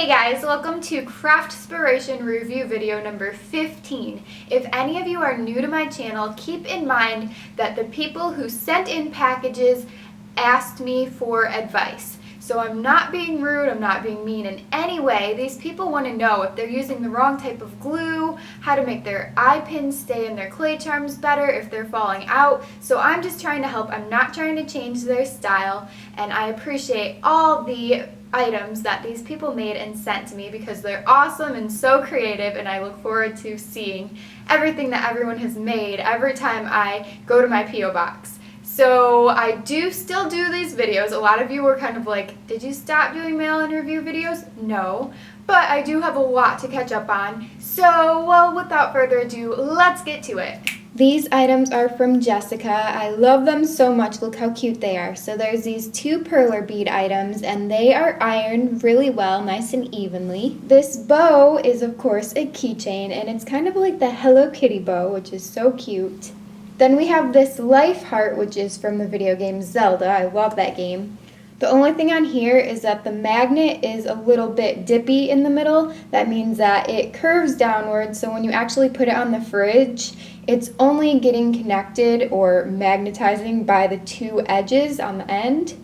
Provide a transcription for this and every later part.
Hey guys, welcome to Craftspiration review video number 15. If any of you are new to my channel, keep in mind that the people who sent in packages asked me for advice. So I'm not being rude, I'm not being mean in any way. These people want to know if they're using the wrong type of glue, how to make their eye pins stay in their clay charms better, if they're falling out. So I'm just trying to help. I'm not trying to change their style, and I appreciate all the items that these people made and sent to me because they're awesome and so creative, and I look forward to seeing everything that everyone has made every time I go to my P.O. box. So I do still do these videos. A lot of you were kind of like, did you stop doing mail-in review videos? No, but I do have a lot to catch up on. So, well, without further ado, let's get to it. These items are from Jessica. I love them so much. Look how cute they are. So there's these two perler bead items, and they are ironed really well, nice and evenly. This bow is, of course, a keychain, and it's kind of like the Hello Kitty bow, which is so cute. Then we have this life heart, which is from the video game Zelda. I love that game. The only thing on here is that the magnet is a little bit dippy in the middle. That means that it curves downward, so when you actually put it on the fridge, it's only getting connected or magnetizing by the two edges on the end.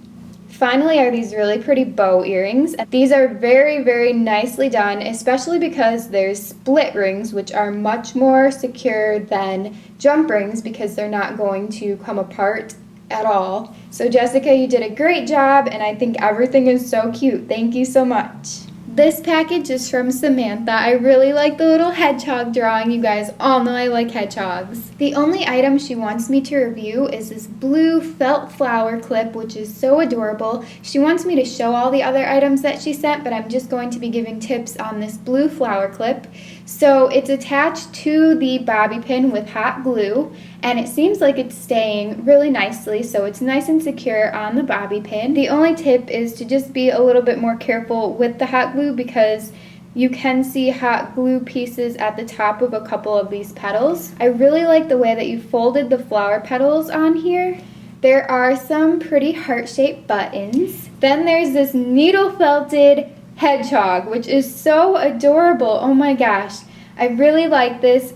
Finally are these really pretty bow earrings. These are very, very nicely done, especially because there's split rings, which are much more secure than jump rings because they're not going to come apart at all. So Jessica, you did a great job, and I think everything is so cute. Thank you so much. This package is from Samantha. I really like the little hedgehog drawing. You guys all know I like hedgehogs. The only item she wants me to review is this blue felt flower clip, which is so adorable. She wants me to show all the other items that she sent, but I'm just going to be giving tips on this blue flower clip. So it's attached to the bobby pin with hot glue, and it seems like it's staying really nicely, so it's nice and secure on the bobby pin. The only tip is to just be a little bit more careful with the hot glue because you can see hot glue pieces at the top of a couple of these petals. I really like the way that you folded the flower petals on here. There are some pretty heart-shaped buttons. Then there's this needle-felted hedgehog, which is so adorable. Oh my gosh, I really like this.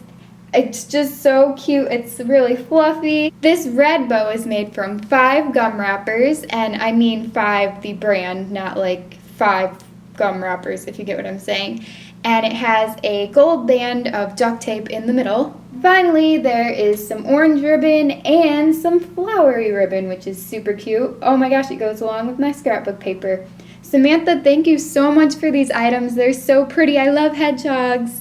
It's just so cute. It's really fluffy. This red bow is made from 5 gum wrappers, and I mean 5 the brand, not like 5 gum wrappers, if you get what I'm saying. And it has a gold band of duct tape in the middle. Finally, there is some orange ribbon and some flowery ribbon, which is super cute. Oh my gosh, it goes along with my scrapbook paper. Samantha, thank you so much for these items. They're so pretty. I love hedgehogs.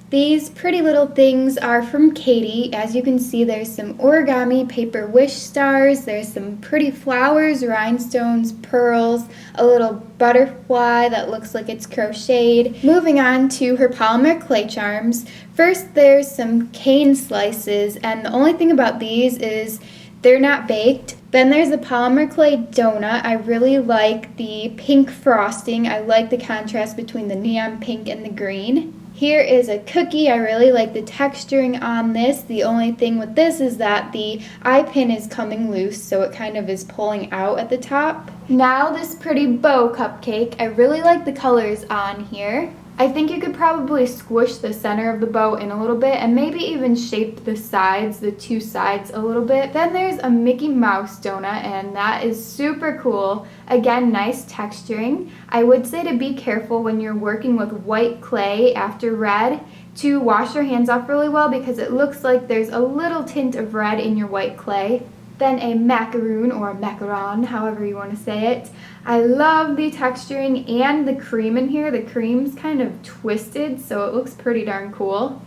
These pretty little things are from Katie. As you can see, there's some origami paper wish stars. There's some pretty flowers, rhinestones, pearls, a little butterfly that looks like it's crocheted. Moving on to her polymer clay charms. First, there's some cane slices, and the only thing about these is they're not baked. Then there's a polymer clay donut. I really like the pink frosting. I like the contrast between the neon pink and the green. Here is a cookie. I really like the texturing on this. The only thing with this is that the eye pin is coming loose, so it kind of is pulling out at the top. Now this pretty bow cupcake. I really like the colors on here. I think you could probably squish the center of the bow in a little bit and maybe even shape the sides, the two sides a little bit. Then there's a Mickey Mouse donut, and that is super cool. Again, nice texturing. I would say to be careful when you're working with white clay after red to wash your hands off really well because it looks like there's a little tint of red in your white clay. Then a macaroon or a macaron, however you want to say it. I love the texturing and the cream in here. The cream's kind of twisted, so it looks pretty darn cool.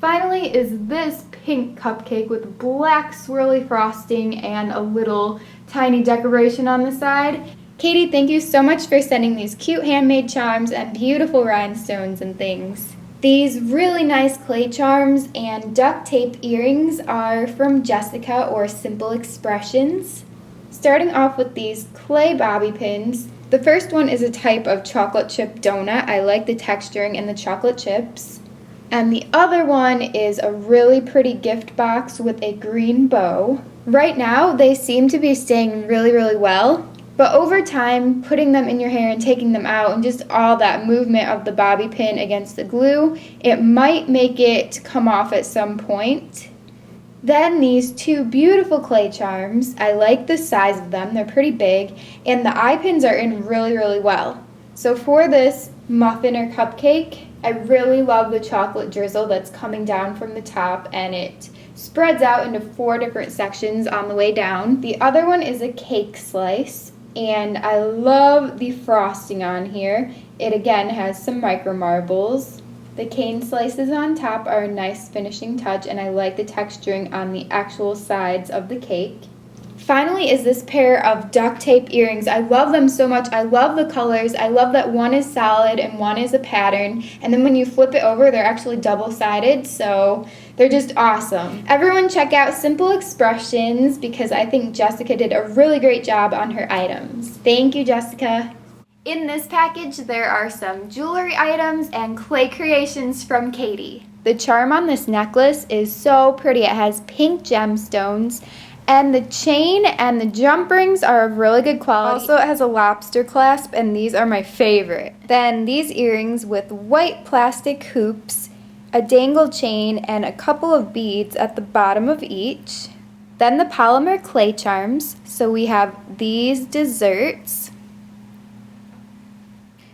Finally is this pink cupcake with black swirly frosting and a little tiny decoration on the side. Katie, thank you so much for sending these cute handmade charms and beautiful rhinestones and things. These really nice clay charms and duct tape earrings are from Jessica or Simple Expressions. Starting off with these clay bobby pins. The first one is a type of chocolate chip donut. I like the texturing in the chocolate chips. And the other one is a really pretty gift box with a green bow. Right now, they seem to be staying really, really well. But over time, putting them in your hair and taking them out and just all that movement of the bobby pin against the glue, it might make it come off at some point. Then these two beautiful clay charms. I like the size of them. They're pretty big, and the eye pins are in really, really well. So for this muffin or cupcake, I really love the chocolate drizzle that's coming down from the top, and it spreads out into 4 different sections on the way down. The other one is a cake slice, and I love the frosting on here. It again has some micro marbles. The cane slices on top are a nice finishing touch, and I like the texturing on the actual sides of the cake. Finally is this pair of duct tape earrings. I love them so much. I love the colors. I love that one is solid and one is a pattern. And then when you flip it over, they're actually double-sided, so they're just awesome. Everyone check out Simple Expressions because I think Jessica did a really great job on her items. Thank you, Jessica. In this package, there are some jewelry items and clay creations from Katie. The charm on this necklace is so pretty. It has pink gemstones, and the chain and the jump rings are of really good quality. Also, it has a lobster clasp, and these are my favorite. Then these earrings with white plastic hoops, a dangle chain, and a couple of beads at the bottom of each. Then the polymer clay charms. So we have these desserts.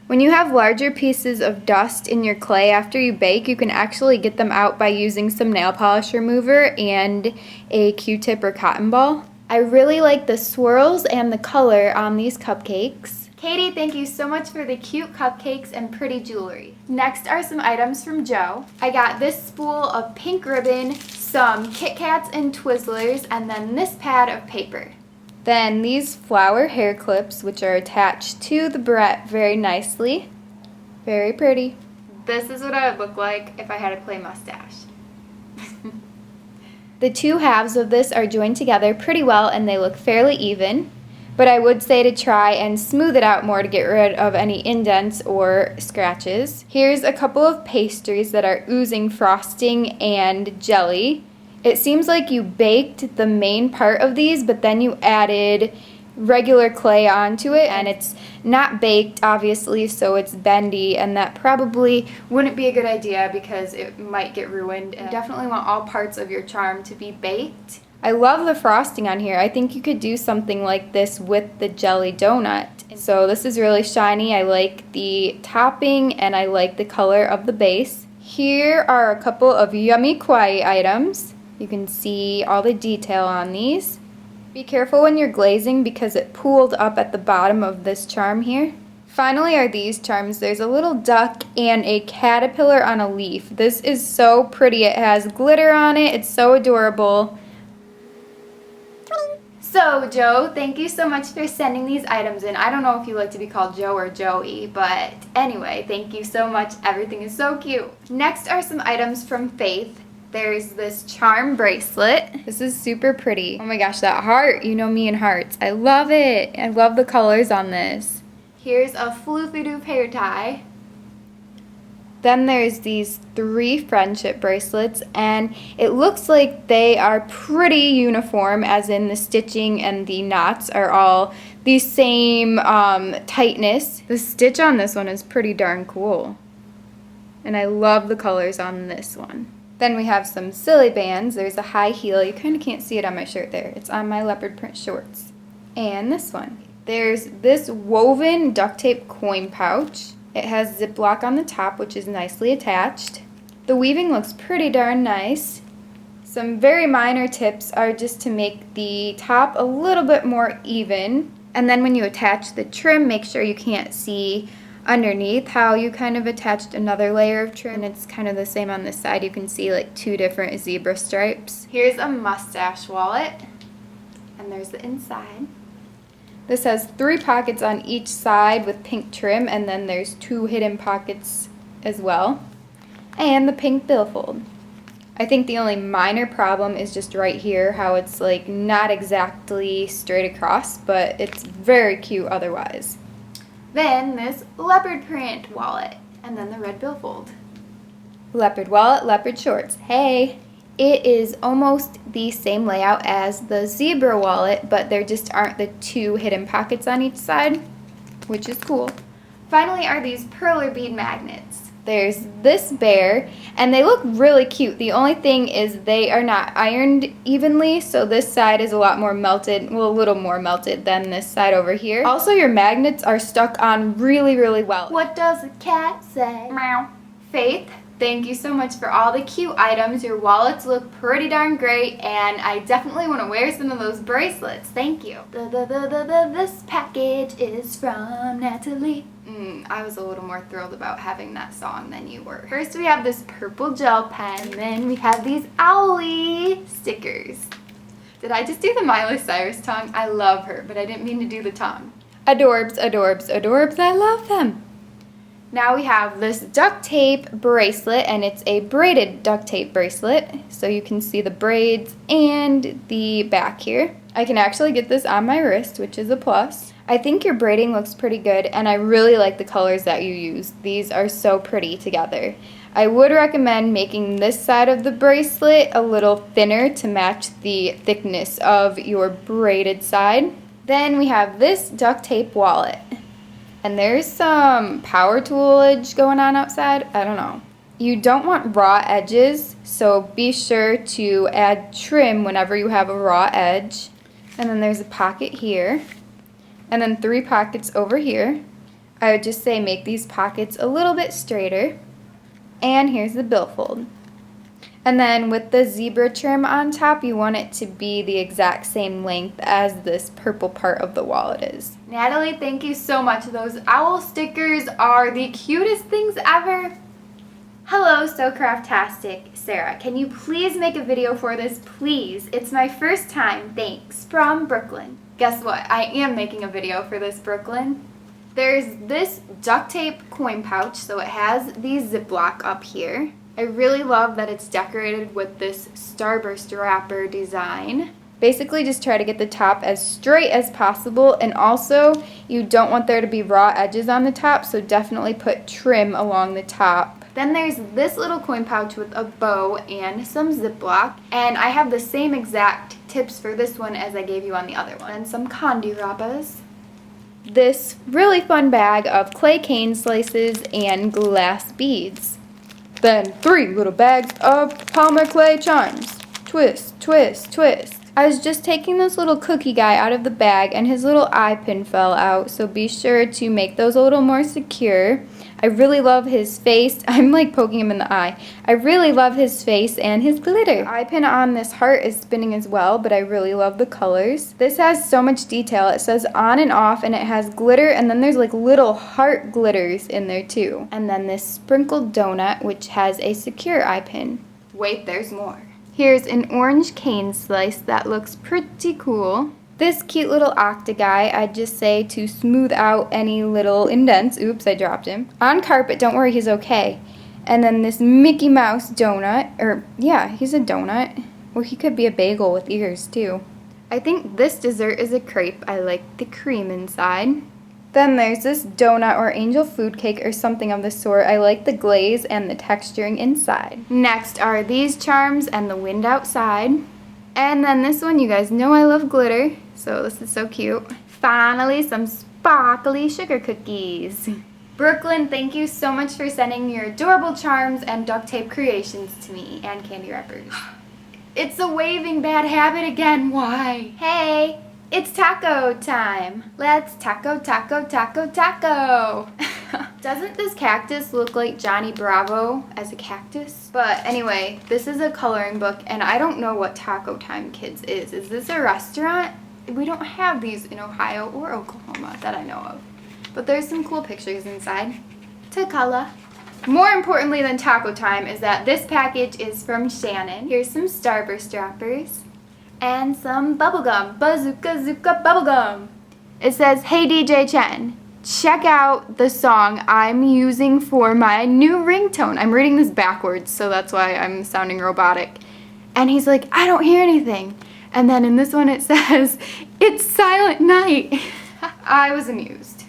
When you have larger pieces of dust in your clay after you bake, you can actually get them out by using some nail polish remover and a Q-tip or cotton ball. I really like the swirls and the color on these cupcakes. Katie, thank you so much for the cute cupcakes and pretty jewelry. Next are some items from Joe. I got this spool of pink ribbon, some Kit Kats and Twizzlers, and then this pad of paper. Then these flower hair clips, which are attached to the barrette very nicely. Very pretty. This is what I would look like if I had a clay mustache. The two halves of this are joined together pretty well and they look fairly even, but I would say to try and smooth it out more to get rid of any indents or scratches. Here's a couple of pastries that are oozing frosting and jelly. It seems like you baked the main part of these, but then you added regular clay onto it, and it's not baked, obviously, so it's bendy, and that probably wouldn't be a good idea because it might get ruined. You definitely want all parts of your charm to be baked. I love the frosting on here. I think you could do something like this with the jelly donut. So this is really shiny. I like the topping, and I like the color of the base. Here are a couple of yummy kawaii items. You can see all the detail on these. Be careful when you're glazing because it pooled up at the bottom of this charm here. Finally are these charms. There's a little duck and a caterpillar on a leaf. This is so pretty. It has glitter on it. It's so adorable. So Joe, thank you so much for sending these items in. I don't know if you like to be called Joe or Joey, but anyway, thank you so much. Everything is so cute. Next are some items from Faith. There's this charm bracelet. This is super pretty. Oh my gosh, that heart. You know me and hearts. I love it. I love the colors on this. Here's a floofy-doop hair tie. Then there's these 3 friendship bracelets, and it looks like they are pretty uniform, as in the stitching and the knots are all the same tightness. The stitch on this one is pretty darn cool. And I love the colors on this one. Then we have some silly bands. There's a high heel. You kind of can't see it on my shirt there. It's on my leopard print shorts. And this one. There's this woven duct tape coin pouch. It has Ziploc on the top, which is nicely attached. The weaving looks pretty darn nice. Some very minor tips are just to make the top a little bit more even. And then when you attach the trim, make sure you can't see underneath how you kind of attached another layer of trim, and it's kind of the same on this side. You can see like 2 different zebra stripes. Here's a mustache wallet, and there's the inside. This has 3 pockets on each side with pink trim, and then there's 2 hidden pockets as well, and the pink billfold. I think the only minor problem is just right here, how it's like not exactly straight across, but it's very cute otherwise. Then this leopard print wallet, and then the red billfold. Leopard wallet, leopard shorts. Hey! It is almost the same layout as the zebra wallet, but there just aren't the 2 hidden pockets on each side, which is cool. Finally are these perler bead magnets. There's this bear, and they look really cute. The only thing is they are not ironed evenly, so this side is a lot more melted, well, a little more melted than this side over here. Also, your magnets are stuck on really, really well. What does the cat say? Meow. Faith, thank you so much for all the cute items. Your wallets look pretty darn great, and I definitely want to wear some of those bracelets. Thank you. This package is from Natalie. I was a little more thrilled about having that song than you were. First we have this purple gel pen, then we have these owly stickers. Did I just do the Miley Cyrus tongue? I love her, but I didn't mean to do the tongue. Adorbs, adorbs, adorbs, I love them. Now we have this duct tape bracelet, and it's a braided duct tape bracelet, so you can see the braids and the back here. I can actually get this on my wrist, which is a plus. I think your braiding looks pretty good, and I really like the colors that you use. These are so pretty together. I would recommend making this side of the bracelet a little thinner to match the thickness of your braided side. Then we have this duct tape wallet. And there's some power toolage going on outside. I don't know. You don't want raw edges, so be sure to add trim whenever you have a raw edge. And then there's a pocket here. And then 3 pockets over here. I would just say make these pockets a little bit straighter. And here's the billfold. And then with the zebra trim on top, you want it to be the exact same length as this purple part of the wallet is. Natalie, thank you so much. Those owl stickers are the cutest things ever. Hello, SoCraftastic. Sarah, can you please make a video for this, please? It's my first time, thanks. From Brooklyn. Guess what? I am making a video for this, Brooklyn. There's this duct tape coin pouch, so it has the Ziploc up here. I really love that it's decorated with this starburst wrapper design. Basically just try to get the top as straight as possible, and also you don't want there to be raw edges on the top, so definitely put trim along the top. Then there's this little coin pouch with a bow and some Ziploc, and I have the same exact tips for this one as I gave you on the other one. And some candy wrappers. This really fun bag of clay cane slices and glass beads. Then 3 little bags of polymer clay charms. Twist, twist, twist. I was just taking this little cookie guy out of the bag, and his little eye pin fell out, so be sure to make those a little more secure. I really love his face. I'm like poking him in the eye. I really love his face and his glitter. The eye pin on this heart is spinning as well, but I really love the colors. This has so much detail. It says on and off, and it has glitter, and then there's like little heart glitters in there too. And then this sprinkled donut, which has a secure eye pin. Wait, there's more. Here's an orange cane slice that looks pretty cool. This cute little octaguy, I'd just say to smooth out any little indents. Oops, I dropped him. On carpet, don't worry, he's okay. And then this Mickey Mouse donut, or yeah, he's a donut. Or he could be a bagel with ears too. I think this dessert is a crepe. I like the cream inside. Then there's this donut or angel food cake or something of the sort. I like the glaze and the texturing inside. Next are these charms and the wind outside. And then this one, you guys know I love glitter, so this is so cute. Finally, some sparkly sugar cookies. Brooklyn, thank you so much for sending your adorable charms and duct tape creations to me, and candy wrappers. It's a waving bad habit again, why? Hey, it's taco time. Let's taco, taco, taco, taco. Doesn't this cactus look like Johnny Bravo as a cactus? But anyway, this is a coloring book, and I don't know what Taco Time Kids is. Is this a restaurant? We don't have these in Ohio or Oklahoma that I know of. But there's some cool pictures inside to color. More importantly than Taco Time is that this package is from Shannon. Here's some Starburst wrappers and some bubblegum, Bazooka Zooka bubblegum. It says, "Hey DJ Chen, check out the song I'm using for my new ringtone." I'm reading this backwards, so that's why I'm sounding robotic. And he's like, "I don't hear anything." And then in this one it says, "It's Silent Night." I was amused.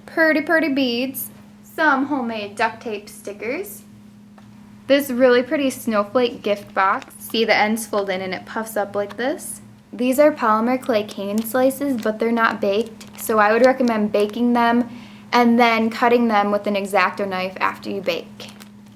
Pretty beads. Some homemade duct tape stickers. This really pretty snowflake gift box. See, the ends fold in and it puffs up like this. These are polymer clay cane slices, but they're not baked, so I would recommend baking them and then cutting them with an X-Acto knife after you bake.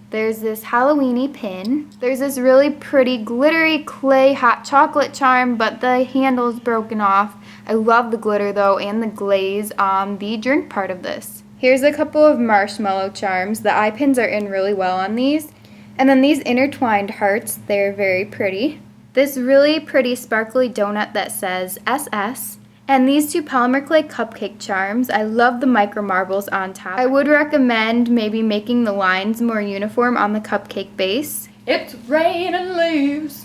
There's this Halloween-y pin. There's this really pretty glittery clay hot chocolate charm, but the handle's broken off. I love the glitter though and the glaze on the drink part of this. Here's a couple of marshmallow charms. The eye pins are in really well on these. And then these intertwined hearts, they're very pretty. This really pretty sparkly donut that says SS. And these two polymer clay cupcake charms. I love the micro marbles on top. I would recommend maybe making the lines more uniform on the cupcake base. It's raining leaves.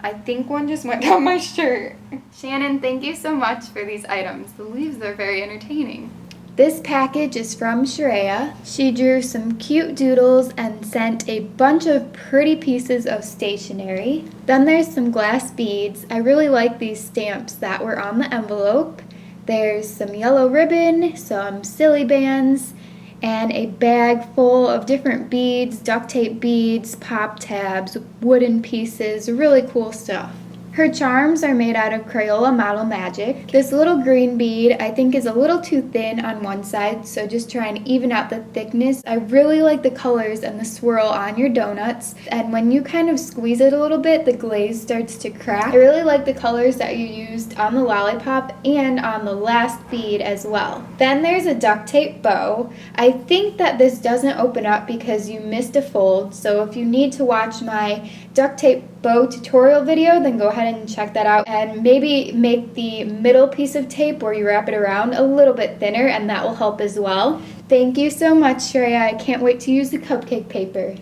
I think one just went down my shirt. Shannon, thank you so much for these items. The leaves are very entertaining. This package is from Shreya. She drew some cute doodles and sent a bunch of pretty pieces of stationery. Then there's some glass beads. I really like these stamps that were on the envelope. There's some yellow ribbon, some silly bands, and a bag full of different beads, duct tape beads, pop tabs, wooden pieces, really cool stuff. Her charms are made out of Crayola Model Magic. This little green bead I think is a little too thin on one side, so just try and even out the thickness. I really like the colors and the swirl on your donuts, and when you kind of squeeze it a little bit, the glaze starts to crack. I really like the colors that you used on the lollipop and on the last bead as well. Then there's a duct tape bow. I think that this doesn't open up because you missed a fold, so if you need to watch my duct tape bow tutorial video, then go ahead and check that out, and maybe make the middle piece of tape where you wrap it around a little bit thinner, and that will help as well. Thank you so much, Shreya. I can't wait to use the cupcake paper.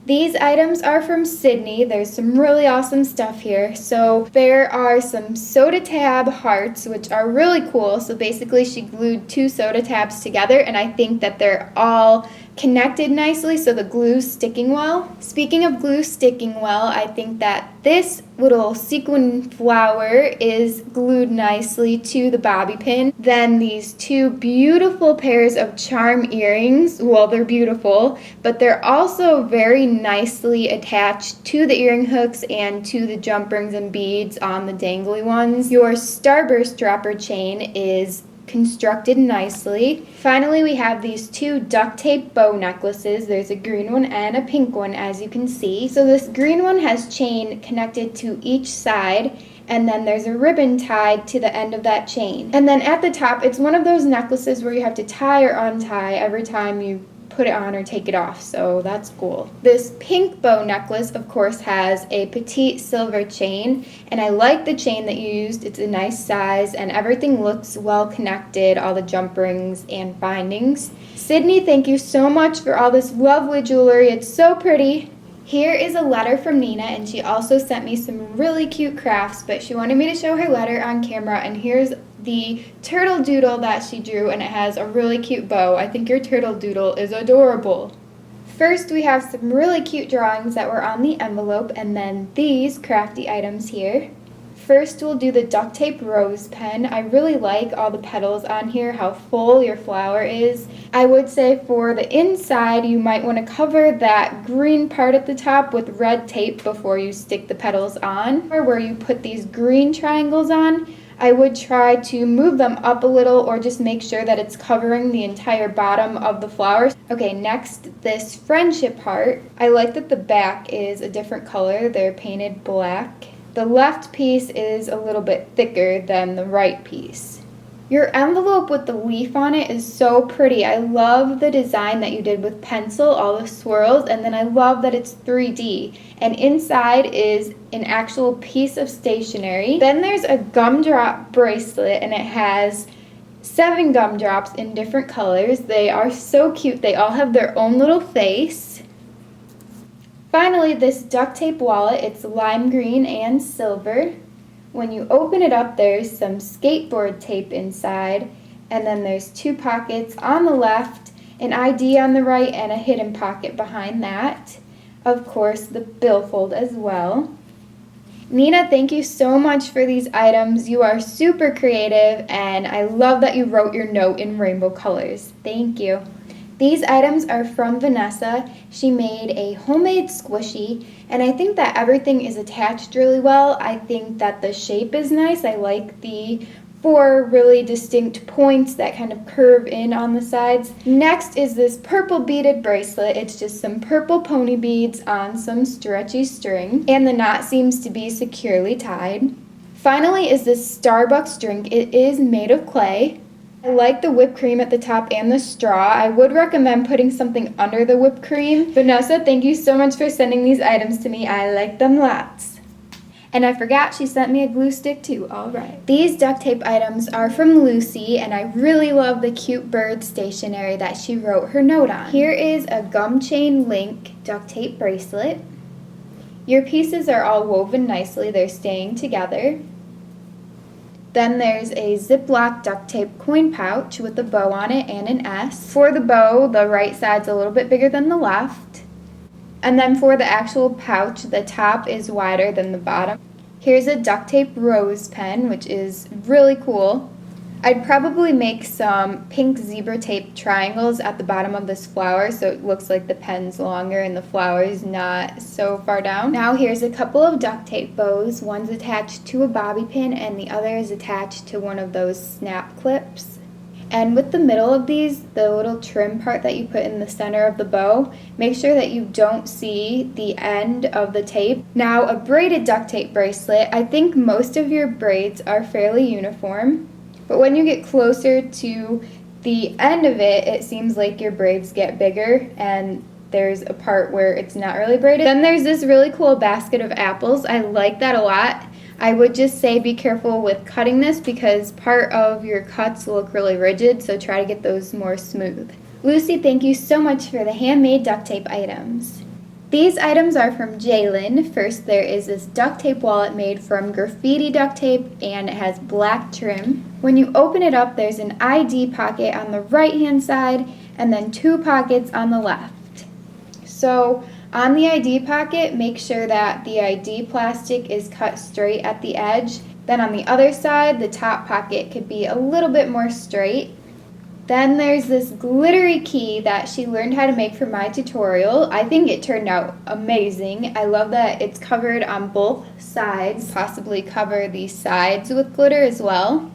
These items are from Sydney. There's some really awesome stuff here. So there are some soda tab hearts, which are really cool. So basically she glued two soda tabs together, and I think that they're all connected nicely, so the glue's sticking well. Speaking of glue sticking well, I think that this little sequin flower is glued nicely to the bobby pin. Then these two beautiful pairs of charm earrings, well, they're beautiful, but they're also very nicely attached to the earring hooks and to the jump rings and beads on the dangly ones. Your starburst dropper chain is constructed nicely. Finally, we have these two duct tape bow necklaces. There's a green one and a pink one, as you can see. So this green one has chain connected to each side, and then there's a ribbon tied to the end of that chain. And then at the top, it's one of those necklaces where you have to tie or untie every time you put it on or take it off, so that's cool. This pink bow necklace, of course, has a petite silver chain, and I like the chain that you used. It's a nice size, and everything looks well connected, all the jump rings and bindings. Sydney, thank you so much for all this lovely jewelry. It's so pretty. Here is a letter from Nina, and she also sent me some really cute crafts, but she wanted me to show her letter on camera, and here's the turtle doodle that she drew, and it has a really cute bow. I think your turtle doodle is adorable. First, we have some really cute drawings that were on the envelope, and then these crafty items here. First, we'll do the duct tape rose pen. I really like all the petals on here, how full your flower is. I would say for the inside, you might want to cover that green part at the top with red tape before you stick the petals on. Or where you put these green triangles on, I would try to move them up a little or just make sure that it's covering the entire bottom of the flower. Okay, next, this friendship heart. I like that the back is a different color. They're painted black. The left piece is a little bit thicker than the right piece. Your envelope with the leaf on it is so pretty. I love the design that you did with pencil, all the swirls, and then I love that it's 3D. And inside is an actual piece of stationery. Then there's a gumdrop bracelet, and it has 7 gumdrops in different colors. They are so cute. They all have their own little face. Finally, this duct tape wallet. It's lime green and silver. When you open it up, there's some skateboard tape inside, and then there's 2 pockets on the left, an ID on the right, and a hidden pocket behind that. Of course, the billfold as well. Nina, thank you so much for these items. You are super creative, and I love that you wrote your note in rainbow colors. Thank you. These items are from Vanessa. She made a homemade squishy, and I think that everything is attached really well. I think that the shape is nice. I like the 4 really distinct points that kind of curve in on the sides. Next is this purple beaded bracelet. It's just some purple pony beads on some stretchy string, and the knot seems to be securely tied. Finally is this Starbucks drink. It is made of clay. I like the whipped cream at the top and the straw. I would recommend putting something under the whipped cream. Vanessa, thank you so much for sending these items to me. I like them lots. And I forgot she sent me a glue stick too. All right. These duct tape items are from Lucy, and I really love the cute bird stationery that she wrote her note on. Here is a gum chain link duct tape bracelet. Your pieces are all woven nicely. They're staying together. Then there's a Ziploc duct tape coin pouch with a bow on it and an S. For the bow, the right side's a little bit bigger than the left. And then for the actual pouch, the top is wider than the bottom. Here's a duct tape rose pen, which is really cool. I'd probably make some pink zebra tape triangles at the bottom of this flower so it looks like the pen's longer and the flower's not so far down. Now here's a couple of duct tape bows. One's attached to a bobby pin and the other is attached to one of those snap clips. And with the middle of these, the little trim part that you put in the center of the bow, make sure that you don't see the end of the tape. Now, a braided duct tape bracelet. I think most of your braids are fairly uniform, but when you get closer to the end of it, it seems like your braids get bigger and there's a part where it's not really braided. Then there's this really cool basket of apples. I like that a lot. I would just say be careful with cutting this because part of your cuts look really rigid, so try to get those more smooth. Lucy, thank you so much for the handmade duct tape items. These items are from Jalen. First, there is this duct tape wallet made from graffiti duct tape and it has black trim. When you open it up, there's an ID pocket on the right-hand side and then 2 pockets on the left. So, on the ID pocket, make sure that the ID plastic is cut straight at the edge. Then on the other side, the top pocket could be a little bit more straight. Then there's this glittery key that she learned how to make for my tutorial. I think it turned out amazing. I love that it's covered on both sides, possibly cover the sides with glitter as well.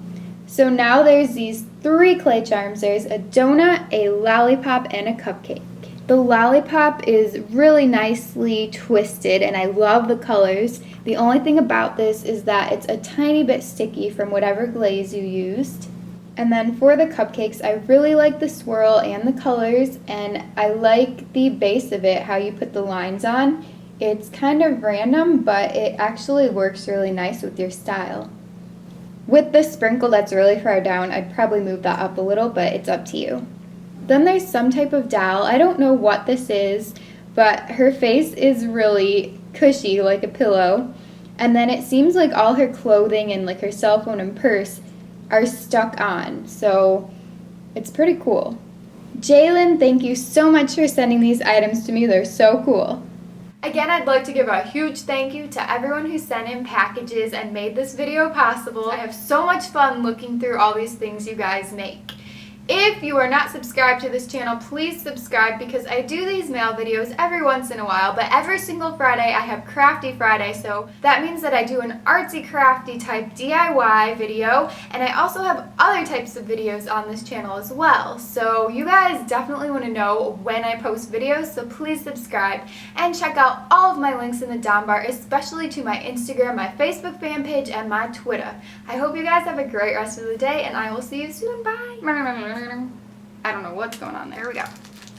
So now there's these 3 clay charms. There's a donut, a lollipop, and a cupcake. The lollipop is really nicely twisted and I love the colors. The only thing about this is that it's a tiny bit sticky from whatever glaze you used. And then for the cupcakes, I really like the swirl and the colors and I like the base of it, how you put the lines on. It's kind of random, but it actually works really nice with your style. With the sprinkle that's really far down, I'd probably move that up a little, but it's up to you. Then there's some type of doll. I don't know what this is, but her face is really cushy, like a pillow. And then it seems like all her clothing and like her cell phone and purse are stuck on. So it's pretty cool. Jalen, thank you so much for sending these items to me. They're so cool. Again, I'd like to give a huge thank you to everyone who sent in packages and made this video possible. I have so much fun looking through all these things you guys make. If you are not subscribed to this channel, please subscribe because I do these mail videos every once in a while, but every single Friday I have Crafty Friday, so that means that I do an artsy crafty type DIY video, and I also have other types of videos on this channel as well. So you guys definitely want to know when I post videos, so please subscribe and check out all of my links in the down bar, especially to my Instagram, my Facebook fan page, and my Twitter. I hope you guys have a great rest of the day, and I will see you soon. Bye! I don't know what's going on there. There we go.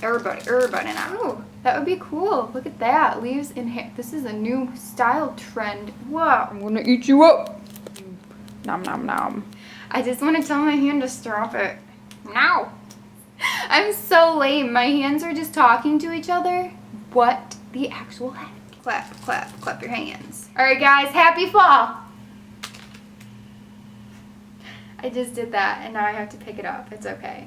Everybody now. Ooh, that would be cool. Look at that. Leaves in hair. This is a new style trend. Whoa. I'm gonna eat you up. Nom nom nom. I just want to tell my hand to stop it. Now. I'm so lame. My hands are just talking to each other. What the actual heck? Clap, clap, clap your hands. Alright guys, happy fall. I just did that and now I have to pick it up. It's okay.